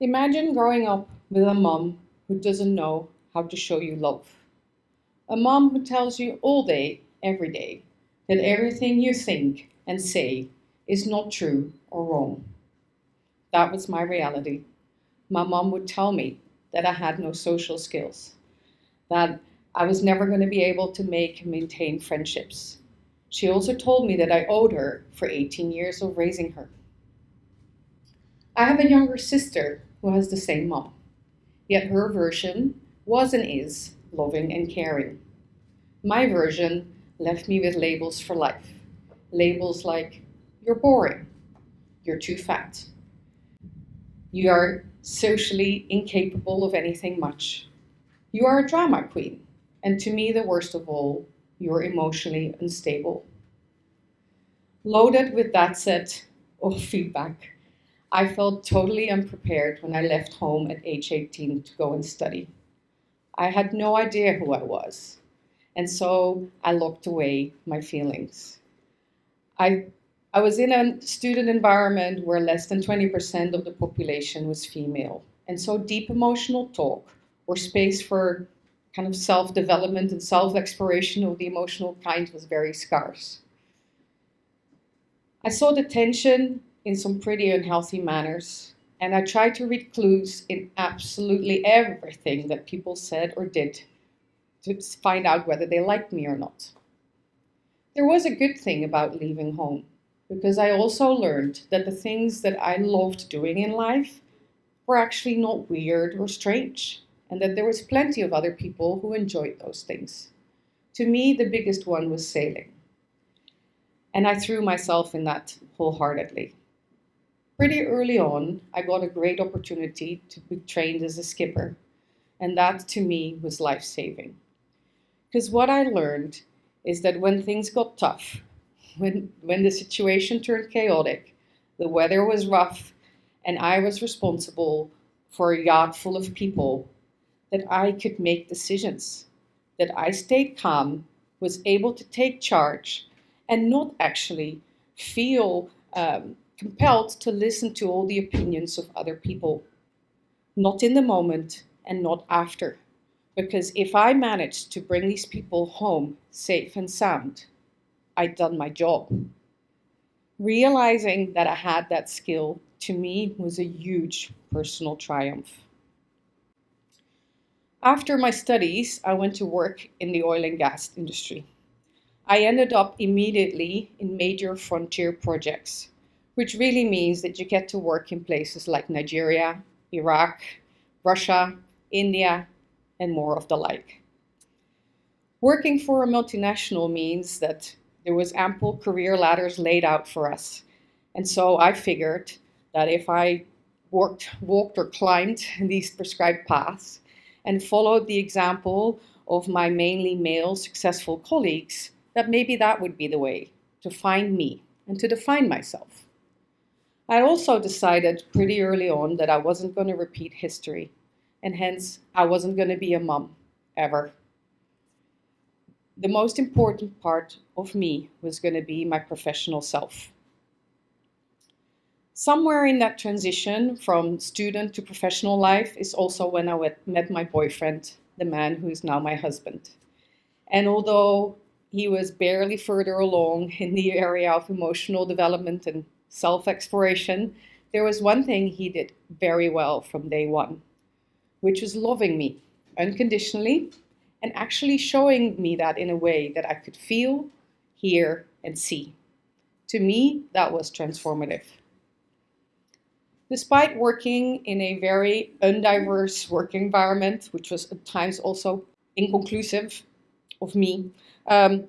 Imagine growing up with a mom who doesn't know how to show you love. A mom who tells you all day, every day, that everything you think and say is not true or wrong. That was my reality. My mom would tell me that I had no social skills, that I was never going to be able to make and maintain friendships. She also told me that I owed her for 18 years of raising her. I have a younger sister who has the same mom, yet her version was and is loving and caring. My version left me with labels for life. Labels like, you're boring, you're too fat, you are socially incapable of anything much, you are a drama queen, and to me, the worst of all, you're emotionally unstable. Loaded with that set of feedback, I felt totally unprepared when I left home at age 18 to go and study. I had no idea who I was, and so I locked away my feelings. I, I was in a student environment where less than 20% of the population was female, and so deep emotional talk or space for kind of self development and self exploration of the emotional kind was very scarce. I saw the tension in some pretty unhealthy manners, and I tried to read clues in absolutely everything that people said or did to find out whether they liked me or not. There was a good thing about leaving home, because I also learned that the things that I loved doing in life were actually not weird or strange, and that there was plenty of other people who enjoyed those things. To me, the biggest one was sailing, and I threw myself in that wholeheartedly. Pretty early on, I got a great opportunity to be trained as a skipper, and that to me was life saving. Because what I learned is that when things got tough, when the situation turned chaotic, the weather was rough, and I was responsible for a yacht full of people, that I could make decisions, that I stayed calm, was able to take charge, and not actually feel compelled to listen to all the opinions of other people, not in the moment and not after. Because if I managed to bring these people home safe and sound, I'd done my job. Realizing that I had that skill to me was a huge personal triumph. After my studies, I went to work in the oil and gas industry. I ended up immediately in major frontier projects, which really means that you get to work in places like Nigeria, Iraq, Russia, India, and more of the like. Working for a multinational means that there was ample career ladders laid out for us. And so I figured that if I walked or climbed these prescribed paths and followed the example of my mainly male successful colleagues, that maybe that would be the way to find me and to define myself. I also decided pretty early on that I wasn't going to repeat history, and hence I wasn't going to be a mom ever. The most important part of me was going to be my professional self. Somewhere in that transition from student to professional life is also when I met my boyfriend, the man who is now my husband. And although he was barely further along in the area of emotional development and self exploration, there was one thing he did very well from day one, which was loving me unconditionally and actually showing me that in a way that I could feel, hear, and see. To me, that was transformative. Despite working in a very undiverse work environment, which was at times also inconclusive of me, um,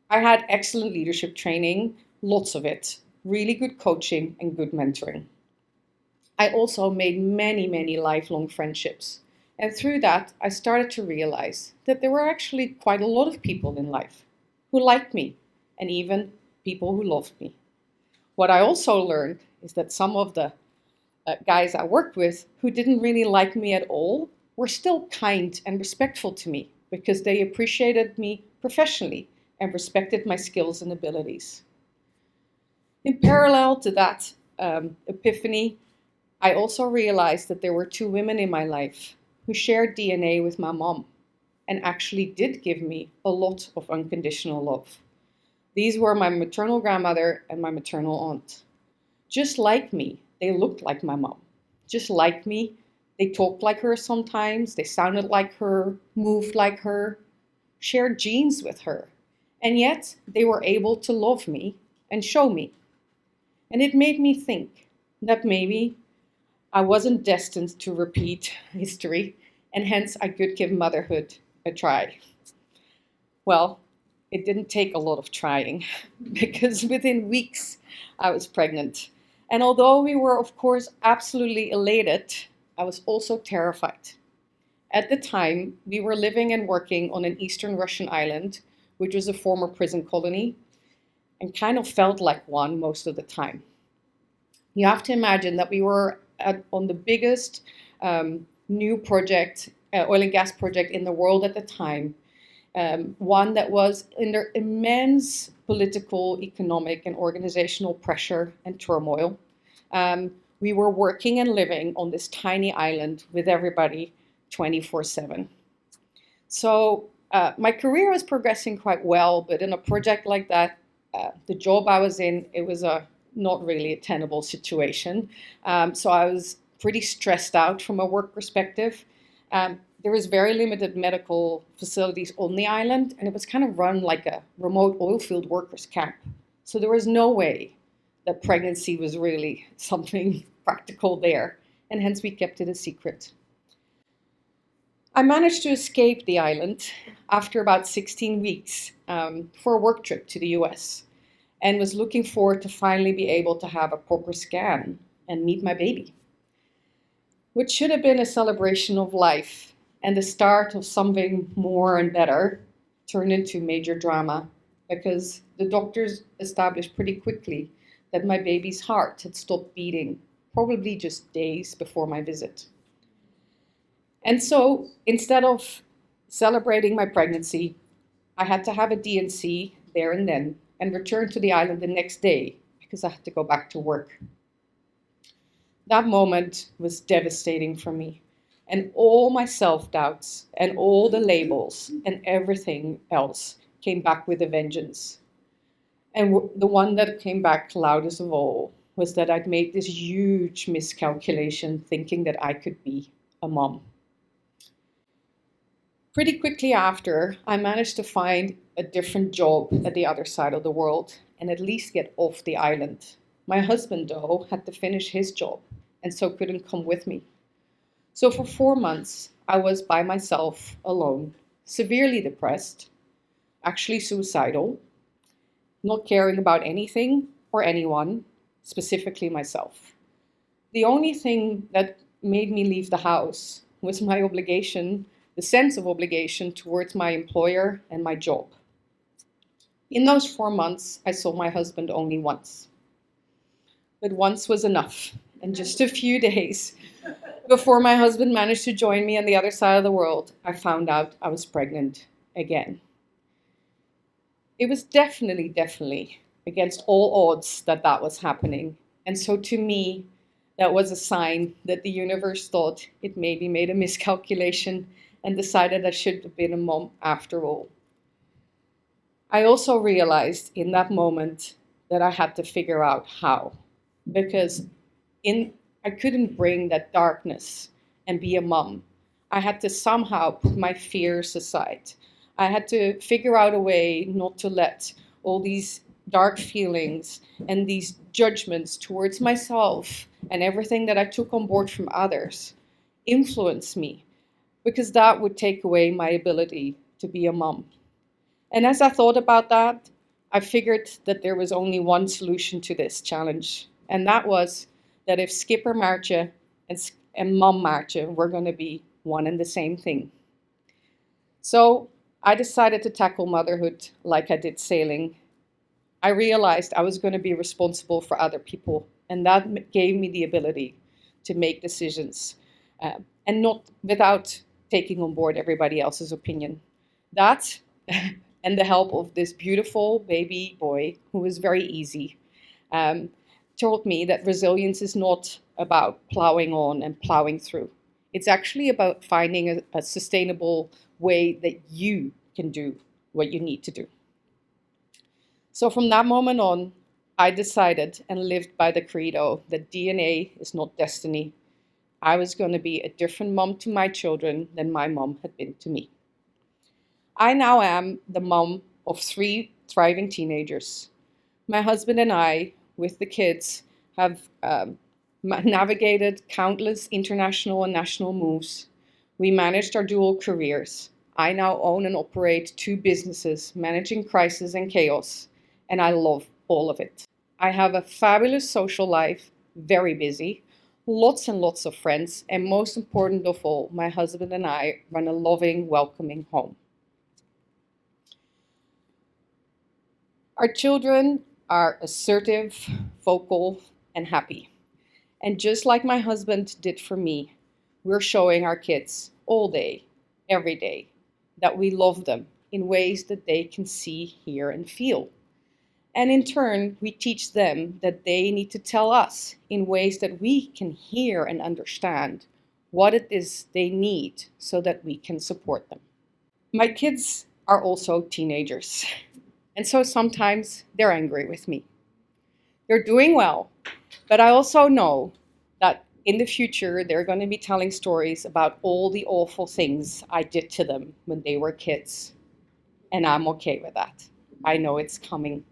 I had excellent leadership training, lots of it, really good coaching, and good mentoring. I also made many, many lifelong friendships. And through that, I started to realize that there were actually quite a lot of people in life who liked me, and even people who loved me. What I also learned is that some of the guys I worked with who didn't really like me at all were still kind and respectful to me because they appreciated me professionally and respected my skills and abilities. In parallel to that epiphany, I also realized that there were two women in my life who shared DNA with my mom and actually did give me a lot of unconditional love. These were my maternal grandmother and my maternal aunt. Just like me, they looked like my mom. Just like me, they talked like her sometimes, they sounded like her, moved like her, shared genes with her. And yet, they were able to love me and show me. And it made me think that maybe I wasn't destined to repeat history, and hence I could give motherhood a try. Well, it didn't take a lot of trying because within weeks I was pregnant. And although we were, of course, absolutely elated, I was also terrified. At the time, we were living and working on an eastern Russian island, which was a former prison colony, and kind of felt like one most of the time. You have to imagine that we were on the biggest new project, oil and gas project in the world at the time, one that was under immense political, economic, and organizational pressure and turmoil. We were working and living on this tiny island with everybody 24/7. So my career was progressing quite well, but in a project like that, the job I was in, it was not really a tenable situation. So I was pretty stressed out from a work perspective. There was very limited medical facilities on the island, and it was kind of run like a remote oilfield workers camp. So there was no way that pregnancy was really something practical there, and hence we kept it a secret. I managed to escape the island after about 16 weeks for a work trip to the US, and was looking forward to finally be able to have a proper scan and meet my baby. What should have been a celebration of life and the start of something more and better turned into major drama because the doctors established pretty quickly that my baby's heart had stopped beating, probably just days before my visit. And so instead of celebrating my pregnancy, I had to have a D&C there and then and return to the island the next day because I had to go back to work. That moment was devastating for me. And all my self-doubts and all the labels and everything else came back with a vengeance. And the one that came back loudest of all was that I'd made this huge miscalculation thinking that I could be a mom. Pretty quickly after, I managed to find a different job at the other side of the world and at least get off the island. My husband, though, had to finish his job and so couldn't come with me. So for 4 months, I was by myself, alone, severely depressed, actually suicidal, not caring about anything or anyone, specifically myself. The only thing that made me leave the house was my obligation, the sense of obligation towards my employer and my job. In those 4 months, I saw my husband only once. But once was enough, and just a few days before my husband managed to join me on the other side of the world, I found out I was pregnant again. It was definitely against all odds that was happening. And so to me, that was a sign that the universe thought it maybe made a miscalculation and decided I should have been a mom after all. I also realized in that moment that I had to figure out how, because I couldn't bring that darkness and be a mom. I had to somehow put my fears aside. I had to figure out a way not to let all these dark feelings and these judgments towards myself and everything that I took on board from others influence me, because that would take away my ability to be a mom. And as I thought about that, I figured that there was only one solution to this challenge, and that was that if Skipper Maartje and Mom Maartje were going to be one and the same thing. So I decided to tackle motherhood like I did sailing. I realized I was going to be responsible for other people, and that gave me the ability to make decisions and not without taking on board everybody else's opinion. That and the help of this beautiful baby boy who was very easy, taught me that resilience is not about plowing on and plowing through. It's actually about finding a sustainable way that you can do what you need to do. So from that moment on, I decided and lived by the credo that DNA is not destiny. I was going to be a different mom to my children than my mom had been to me. I now am the mom of 3 thriving teenagers. My husband and I, with the kids, have navigated countless international and national moves. We managed our dual careers. I now own and operate 2 businesses, managing crisis and chaos, and I love all of it. I have a fabulous social life, very busy, lots and lots of friends, and most important of all, my husband and I run a loving, welcoming home. Our children are assertive, vocal, and happy. And just like my husband did for me, we're showing our kids all day, every day, that we love them in ways that they can see, hear, and feel. And in turn, we teach them that they need to tell us in ways that we can hear and understand what it is they need so that we can support them. My kids are also teenagers, and so sometimes they're angry with me. They're doing well, but I also know that in the future they're going to be telling stories about all the awful things I did to them when they were kids. And I'm okay with that. I know it's coming.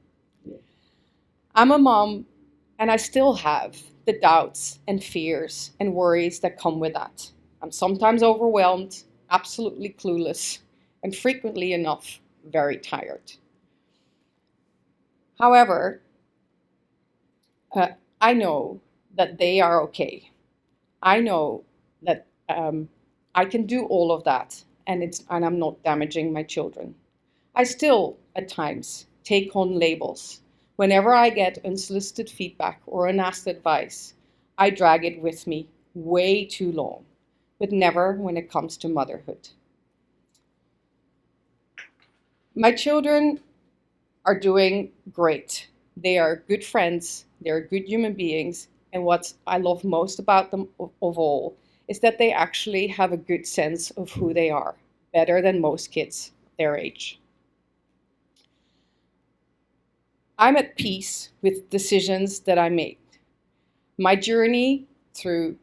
I'm a mom, and I still have the doubts and fears and worries that come with that. I'm sometimes overwhelmed, absolutely clueless, and frequently enough, very tired. However, I know that they are okay. I know that I can do all of that, and I'm not damaging my children. I still, at times, take on labels. Whenever I get unsolicited feedback or unasked advice, I drag it with me way too long, but never when it comes to motherhood. My children are doing great. They are good friends, they're good human beings, and what I love most about them of all is that they actually have a good sense of who they are, better than most kids their age. I'm at peace with decisions that I make. My journey through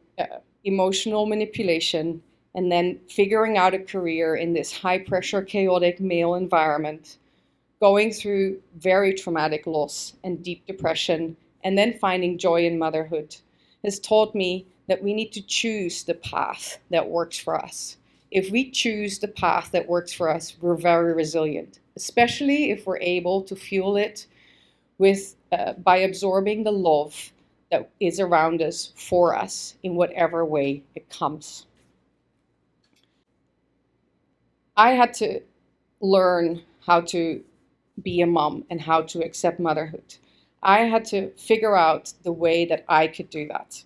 emotional manipulation and then figuring out a career in this high-pressure, chaotic male environment, going through very traumatic loss and deep depression, and then finding joy in motherhood, has taught me that we need to choose the path that works for us. If we choose the path that works for us, we're very resilient, especially if we're able to fuel it by absorbing the love that is around us for us in whatever way it comes. I had to learn how to be a mom and how to accept motherhood. I had to figure out the way that I could do that.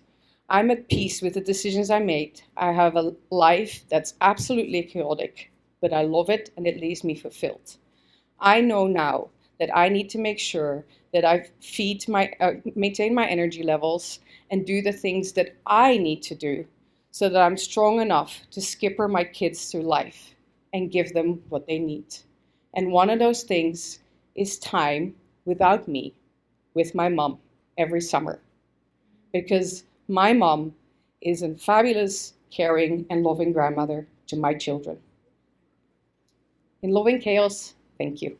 I'm at peace with the decisions I made. I have a life that's absolutely chaotic, but I love it and it leaves me fulfilled. I know now that I need to make sure that I maintain my energy levels and do the things that I need to do so that I'm strong enough to skipper my kids through life and give them what they need. And one of those things is time without me with my mom every summer. Because my mom is a fabulous, caring, and loving grandmother to my children. In loving chaos, thank you.